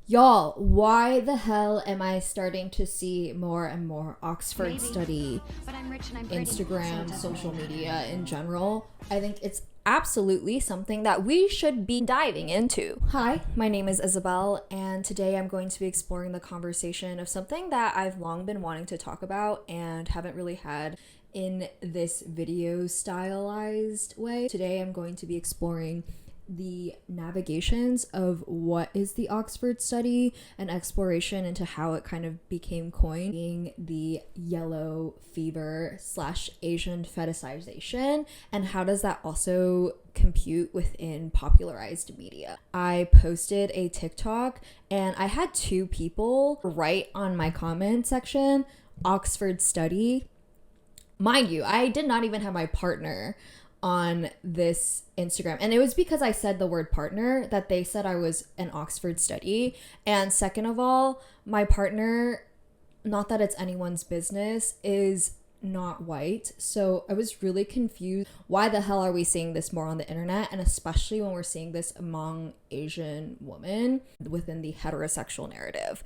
Y'all, why the hell am I starting to see more and more Oxford study, Instagram, social media in general? I think it's absolutely something that we should be diving into. Hi, my name is Isabel, and today I'm going to be exploring the conversation of something that I've long been wanting to talk about and haven't really had in this video stylized way. Today I'm going to be exploring the navigations of what is the Oxford study, an exploration into how it kind of became coined, being the yellow fever / Asian fetishization, and how does that also compute within popularized media. I posted a TikTok and I had 2 people write on my comment section, Oxford study. Mind you, I did not even have my partner on this Instagram, and it was because I said the word partner that they said I was an Oxford study. And second of all, my partner, not that it's anyone's business, is not white, so I was really confused. Why the hell are we seeing this more on the internet, and especially when we're seeing this among Asian women within the heterosexual narrative?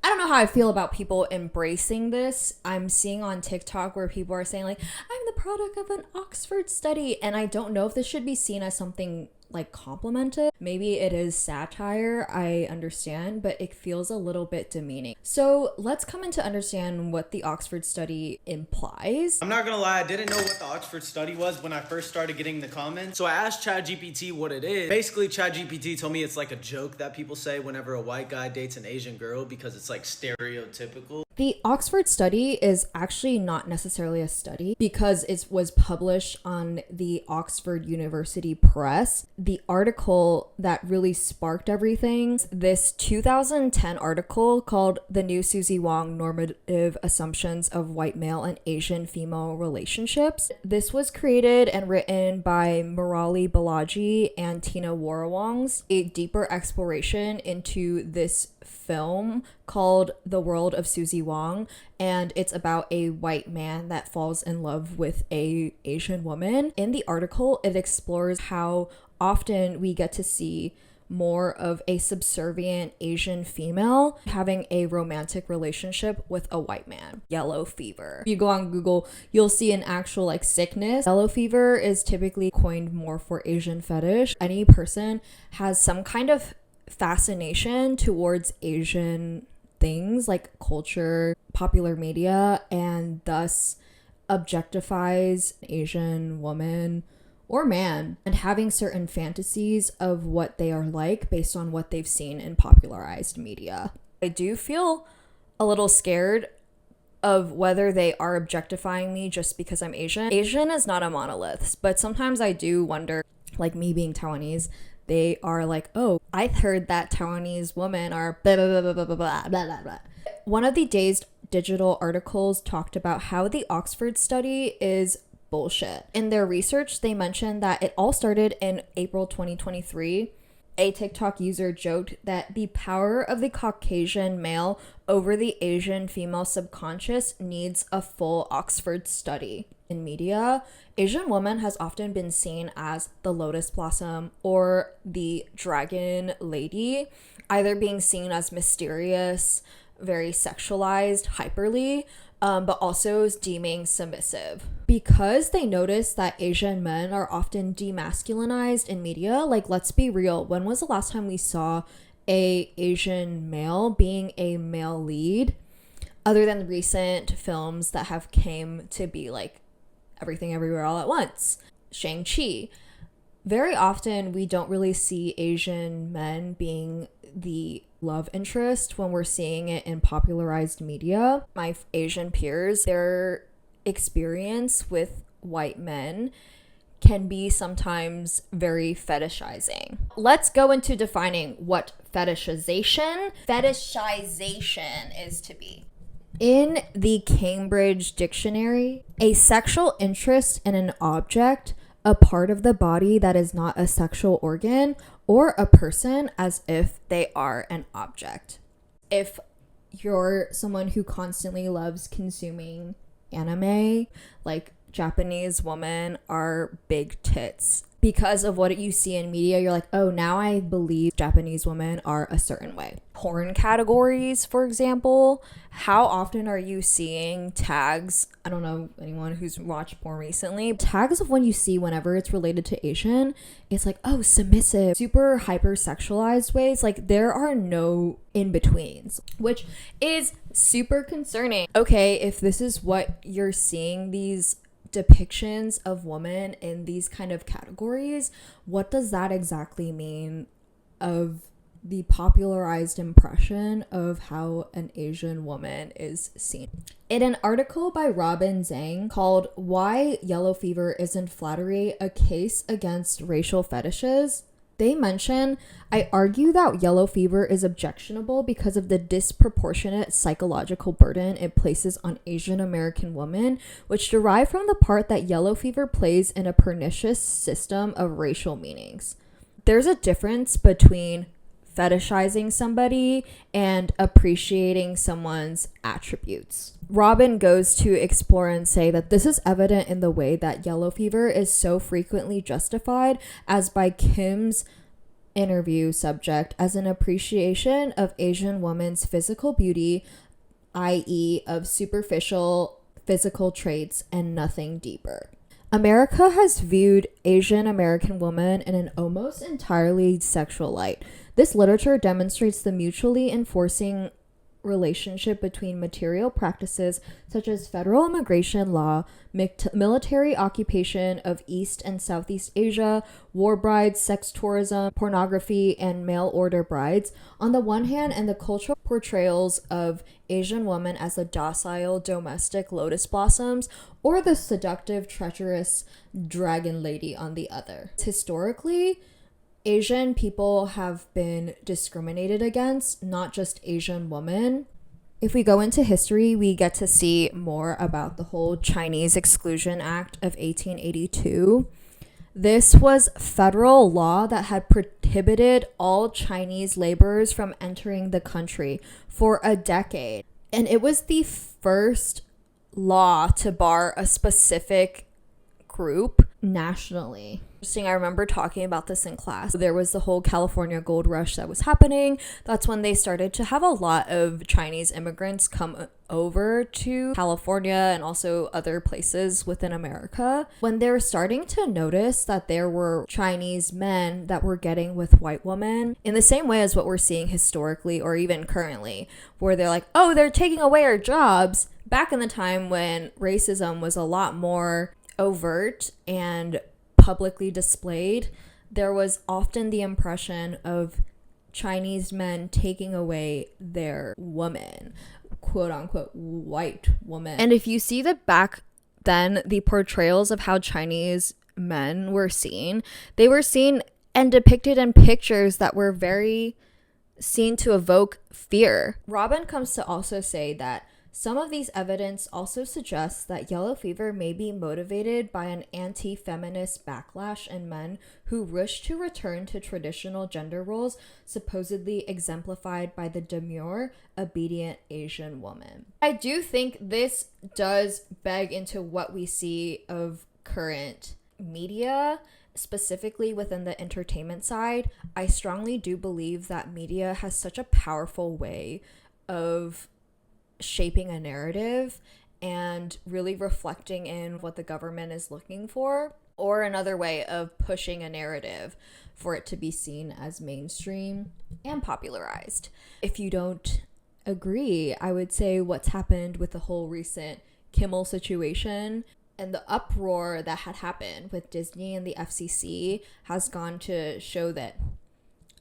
I don't know how I feel about people embracing this. I'm seeing on TikTok where people are saying like, I'm the product of an Oxford study. And I don't know if this should be seen as something like complimented. Maybe it is satire, I understand, but it feels a little bit demeaning. So let's come in to understand what the Oxford study implies. I'm not gonna lie, I didn't know what the Oxford study was when I first started getting the comments. So I asked ChatGPT what it is. Basically, ChatGPT told me it's like a joke that people say whenever a white guy dates an Asian girl because it's like stereotypical. The Oxford study is actually not necessarily a study because it was published on the Oxford University Press. The article that really sparked everything, this 2010 article called The New Suzie Wong Normative Assumptions of White Male and Asian Female Relationships. This was created and written by Murali Balaji and Tina Warrawongs, a deeper exploration into this film called The World of Suzie Wong, and it's about a white man that falls in love with a Asian woman. In the article, it explores how often we get to see more of a subservient Asian female having a romantic relationship with a white man. Yellow fever. If you go on Google, you'll see an actual like sickness. Yellow fever is typically coined more for Asian fetish. Any person has some kind of fascination towards Asian things like culture, popular media, and thus objectifies an Asian woman or man and having certain fantasies of what they are like based on what they've seen in popularized media. I do feel a little scared of whether they are objectifying me just because I'm Asian. Asian is not a monolith, but sometimes I do wonder, like me being Taiwanese, they are like, oh, I heard that Taiwanese women are blah, blah, blah, blah, blah, blah, blah, blah, blah. One of the Dazed Digital articles talked about how the Oxford study is bullshit. In their research, they mentioned that it all started in April 2023. A TikTok user joked that the power of the Caucasian male over the Asian female subconscious needs a full Oxford study. In media, Asian woman has often been seen as the lotus blossom or the dragon lady, either being seen as mysterious, very sexualized, hyperly, but also deeming submissive. Because they notice that Asian men are often demasculinized in media, like let's be real, when was the last time we saw a Asian male being a male lead, other than recent films that have came to be like Everything Everywhere All at Once, Shang-Chi? Very often we don't really see Asian men being the love interest when we're seeing it in popularized media. My Asian peers, their experience with white men can be sometimes very fetishizing. Let's go into defining what fetishization is to be. In the Cambridge Dictionary, a sexual interest in an object, a part of the body that is not a sexual organ, or a person as if they are an object. If you're someone who constantly loves consuming anime, like Japanese women are big tits because of what you see in media, you're like, oh, now I believe Japanese women are a certain way. Porn categories, for example, how often are you seeing tags? I don't know anyone who's watched porn recently. Tags of when you see whenever it's related to Asian, it's like, oh, submissive, super hypersexualized ways. Like, there are no in-betweens, which is super concerning. Okay, if this is what you're seeing, these depictions of women in these kind of categories, what does that exactly mean of the popularized impression of how an Asian woman is seen? In an article by Robin Zhang called Why Yellow Fever Isn't Flattery, a Case Against Racial Fetishes, they mention, I argue that yellow fever is objectionable because of the disproportionate psychological burden it places on Asian American women, which derive from the part that yellow fever plays in a pernicious system of racial meanings. There's a difference between fetishizing somebody and appreciating someone's attributes. Robin goes to explore and say that this is evident in the way that yellow fever is so frequently justified as by Kim's interview subject as an appreciation of Asian women's physical beauty, i.e. of superficial physical traits and nothing deeper. America has viewed Asian American women in an almost entirely sexual light. This literature demonstrates the mutually enforcing relationship between material practices such as federal immigration law, military occupation of East and Southeast Asia, war brides, sex tourism, pornography, and mail order brides on the one hand, and the cultural portrayals of Asian women as the docile domestic lotus blossoms or the seductive, treacherous dragon lady on the other. Historically, Asian people have been discriminated against, not just Asian women. If we go into history, we get to see more about the whole Chinese Exclusion Act of 1882. This was federal law that had prohibited all Chinese laborers from entering the country for a decade. And it was the first law to bar a specific group nationally. I remember talking about this in class. There was the whole California gold rush that was happening. That's when they started to have a lot of Chinese immigrants come over to California and also other places within America. When they're starting to notice that there were Chinese men that were getting with white women, in the same way as what we're seeing historically or even currently, where they're like, oh, they're taking away our jobs. Back in the time when racism was a lot more overt and publicly displayed, there was often the impression of Chinese men taking away their woman, quote unquote white woman. And if you see back then, the portrayals of how Chinese men were seen, they were seen and depicted in pictures that were very seen to evoke fear. Robin comes to also say that some of these evidence also suggests that yellow fever may be motivated by an anti-feminist backlash in men who wish to return to traditional gender roles supposedly exemplified by the demure, obedient Asian woman. I do think this does beg into what we see of current media, specifically within the entertainment side. I strongly do believe that media has such a powerful way of shaping a narrative and really reflecting in what the government is looking for, or another way of pushing a narrative for it to be seen as mainstream and popularized. If you don't agree, I would say what's happened with the whole recent Kimmel situation and the uproar that had happened with Disney and the FCC has gone to show that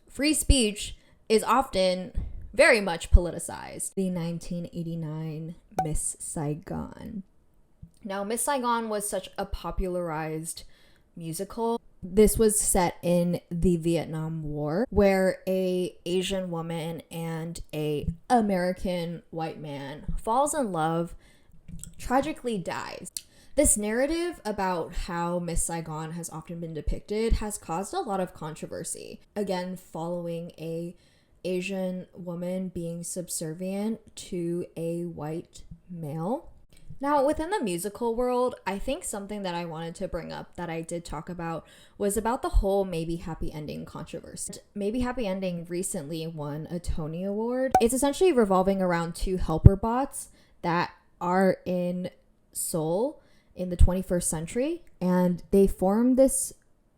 free speech is often very much politicized. The 1989 Miss Saigon. Now, Miss Saigon was such a popularized musical. This was set in the Vietnam War, where a Asian woman and a American white man falls in love, tragically dies. This narrative about how Miss Saigon has often been depicted has caused a lot of controversy. Again, following a Asian woman being subservient to a white male. Now, within the musical world, I think something that I wanted to bring up that I did talk about was about the whole Maybe Happy Ending controversy. Maybe Happy Ending recently won a Tony Award. It's essentially revolving around two helper bots that are in Seoul in the 21st century, and they form this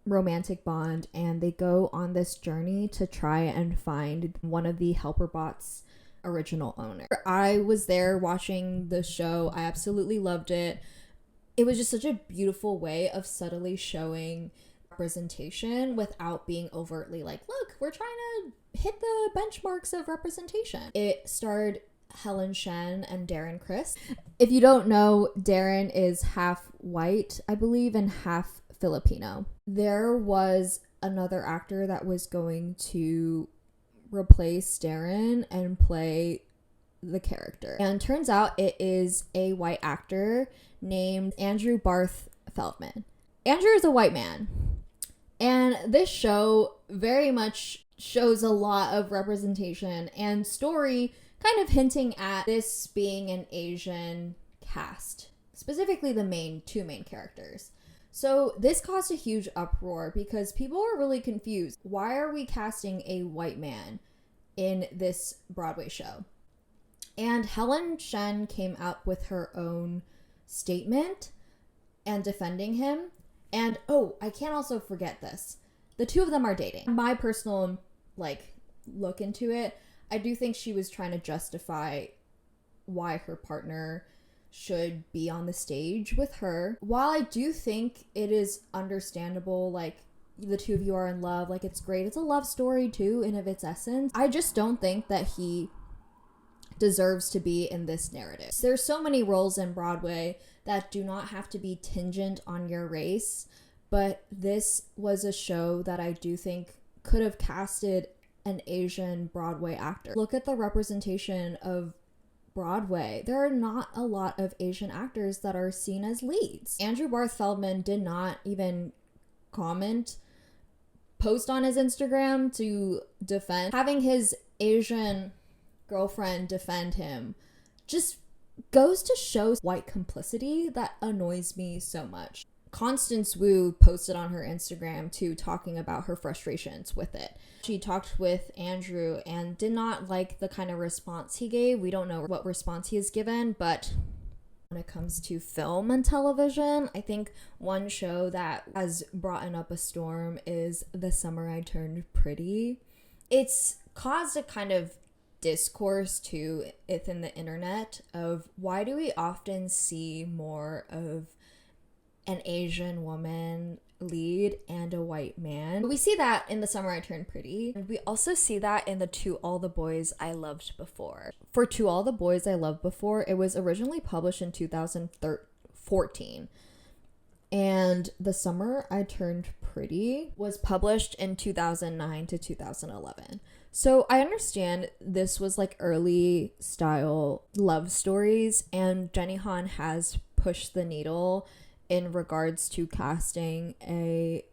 romantic bond and they go on this journey to try and find one of the helper bots original owner. I was there watching the show. I absolutely loved it. It was just such a beautiful way of subtly showing representation without being overtly like, look, we're trying to hit the benchmarks of representation. It starred Helen Shen and Darren Criss. If you don't know, Darren is half white, I believe, and half Filipino. There was another actor that was going to replace Darren and play the character, and turns out it is a white actor named Andrew Barth Feldman. Andrew is a white man, and this show very much shows a lot of representation and story, kind of hinting at this being an Asian cast, specifically the two main characters. So this caused a huge uproar because people were really confused. Why are we casting a white man in this Broadway show? And Helen Shen came out with her own statement and defending him. And I can't also forget this. The two of them are dating. My personal look into it, I do think she was trying to justify why her partner should be on the stage with her. While I do think it is understandable, the two of you are in love, it's great. It's a love story too, in of its essence. I just don't think that he deserves to be in this narrative. There's so many roles in Broadway that do not have to be tingent on your race, but this was a show that I do think could have casted an Asian Broadway actor. Look at the representation of Broadway. There are not a lot of Asian actors that are seen as leads. Andrew Barth Feldman did not even post on his Instagram to defend. Having his Asian girlfriend defend him just goes to show white complicity that annoys me so much. Constance Wu posted on her Instagram too, talking about her frustrations with it. She talked with Andrew and did not like the kind of response he gave. We don't know what response he has given, but when it comes to film and television, I think one show that has brought up a storm is The Summer I Turned Pretty. It's caused a kind of discourse too within the internet of why do we often see more of an Asian woman lead and a white man. We see that in The Summer I Turned Pretty. And we also see that in the To All the Boys I Loved Before. For To All the Boys I Loved Before, it was originally published in 2014. And The Summer I Turned Pretty was published in 2009 to 2011. So I understand this was early style love stories, and Jenny Han has pushed the needle in regards to casting a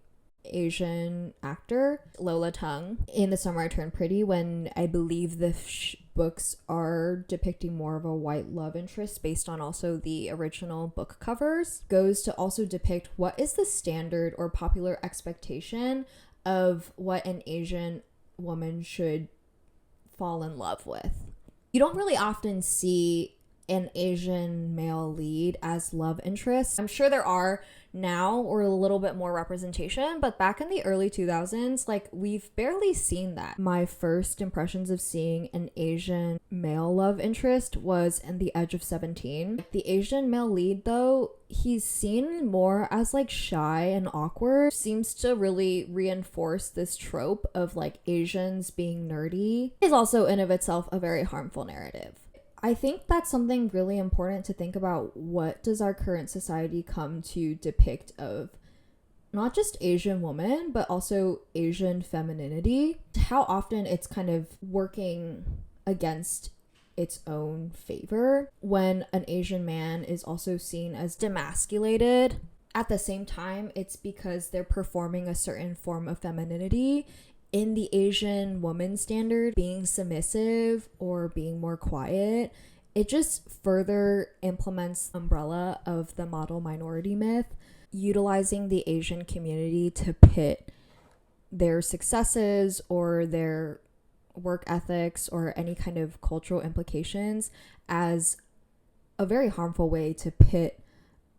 Asian actor, Lola Tung, in The Summer I Turned Pretty, when I believe the books are depicting more of a white love interest based on also the original book covers. Goes to also depict what is the standard or popular expectation of what an Asian woman should fall in love with. You don't really often see an Asian male lead as love interest. I'm sure there are now, or a little bit more representation, but back in the early 2000s, we've barely seen that. My first impressions of seeing an Asian male love interest was in The Edge of 17. The Asian male lead, though, he's seen more as shy and awkward. Seems to really reinforce this trope of Asians being nerdy. It is also in of itself a very harmful narrative. I think that's something really important to think about. What does our current society come to depict of not just Asian women, but also Asian femininity? How often it's kind of working against its own favor when an Asian man is also seen as demasculated. At the same time, it's because they're performing a certain form of femininity in the Asian woman standard, being submissive or being more quiet It just further implements the umbrella of the model minority myth, utilizing the Asian community to pit their successes or their work ethics or any kind of cultural implications as a very harmful way to pit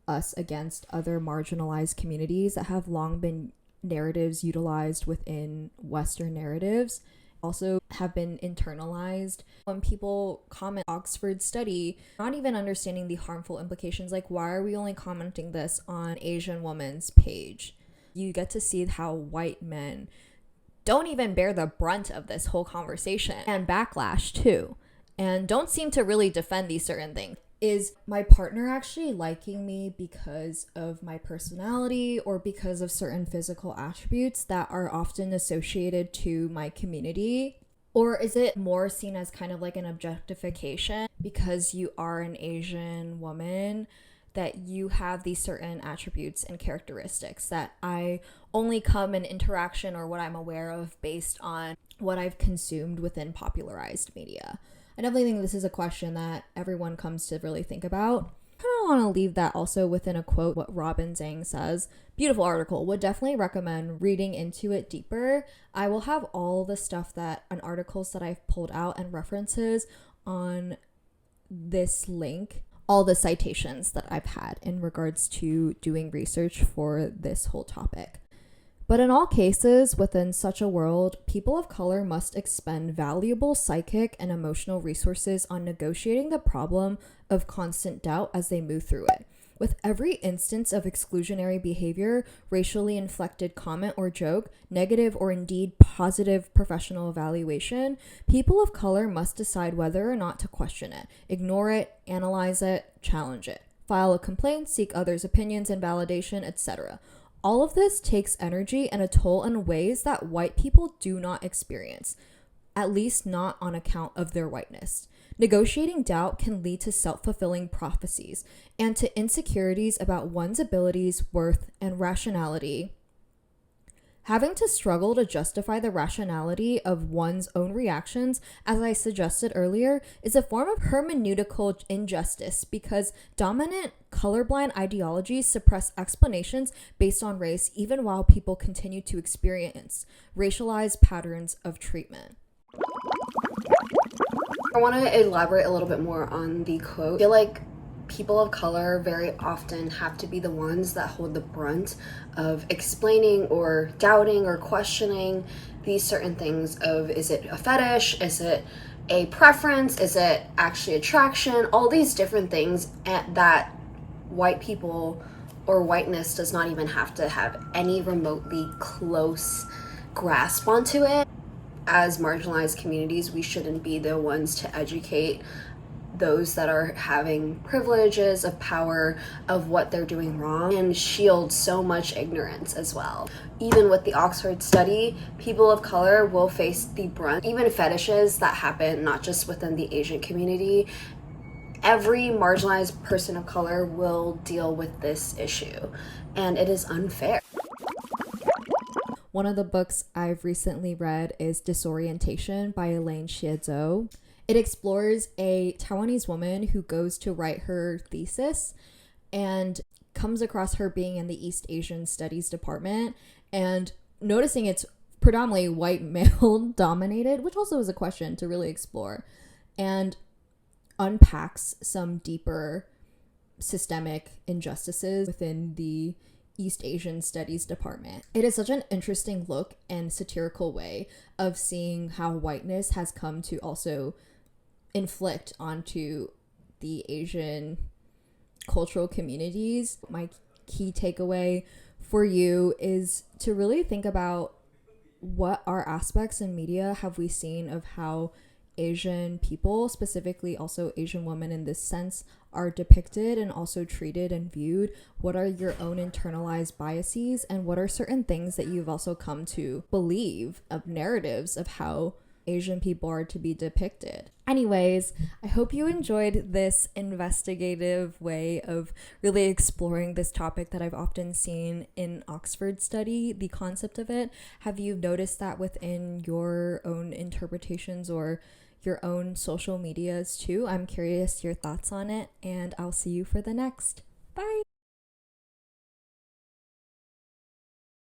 us against other marginalized communities that have long been narratives utilized within Western narratives, also have been internalized. When people comment Oxford study, not even understanding the harmful implications, like why are we only commenting this on Asian woman's page? You get to see how white men don't even bear the brunt of this whole conversation, and backlash too, and don't seem to really defend these certain things. Is my partner actually liking me because of my personality or because of certain physical attributes that are often associated to my community? Or is it more seen as kind of like an objectification because you are an Asian woman, that you have these certain attributes and characteristics that I only come in interaction or what I'm aware of based on what I've consumed within popularized media? I definitely think this is a question that everyone comes to really think about. I kind of want to leave that also within a quote, what Robin Zhang says. Beautiful article. Would definitely recommend reading into it deeper. I will have all the stuff and articles that I've pulled out and references on this link, all the citations that I've had in regards to doing research for this whole topic. But in all cases, within such a world, people of color must expend valuable psychic and emotional resources on negotiating the problem of constant doubt as they move through it. With every instance of exclusionary behavior, racially inflected comment or joke, negative or indeed positive professional evaluation, people of color must decide whether or not to question it, ignore it, analyze it, challenge it, file a complaint, seek others' opinions and validation, etc. All of this takes energy and a toll in ways that white people do not experience, at least not on account of their whiteness. Negotiating doubt can lead to self-fulfilling prophecies and to insecurities about one's abilities, worth, and rationality. Having to struggle to justify the rationality of one's own reactions, as I suggested earlier, is a form of hermeneutical injustice because dominant colorblind ideologies suppress explanations based on race even while people continue to experience racialized patterns of treatment. I want to elaborate a little bit more on the quote. I feel like people of color very often have to be the ones that hold the brunt of explaining or doubting or questioning these certain things of, is it a fetish? Is it a preference? Is it actually attraction? All these different things that white people or whiteness does not even have to have any remotely close grasp onto it. As marginalized communities, we shouldn't be the ones to educate those that are having privileges of power of what they're doing wrong and shield so much ignorance as well. Even with the Oxford study, people of color will face the brunt. Even fetishes that happen not just within the Asian community, every marginalized person of color will deal with this issue, and it is unfair. One of the books I've recently read is Disorientation by Elaine Shiezo. It explores a Taiwanese woman who goes to write her thesis and comes across her being in the East Asian Studies department and noticing it's predominantly white male dominated, which also is a question to really explore, and unpacks some deeper systemic injustices within the East Asian Studies department. It is such an interesting look and satirical way of seeing how whiteness has come to also inflict onto the Asian cultural communities. My key takeaway for you is to really think about what are aspects in media have we seen of how Asian people, specifically also Asian women in this sense, are depicted and also treated and viewed. What are your own internalized biases, and what are certain things that you've also come to believe of narratives of how Asian people are to be depicted? Anyways, I hope you enjoyed this investigative way of really exploring this topic that I've often seen in Oxford study, the concept of it. Have you noticed that within your own interpretations or your own social medias too. I'm curious your thoughts on it, and I'll see you for the next. Bye.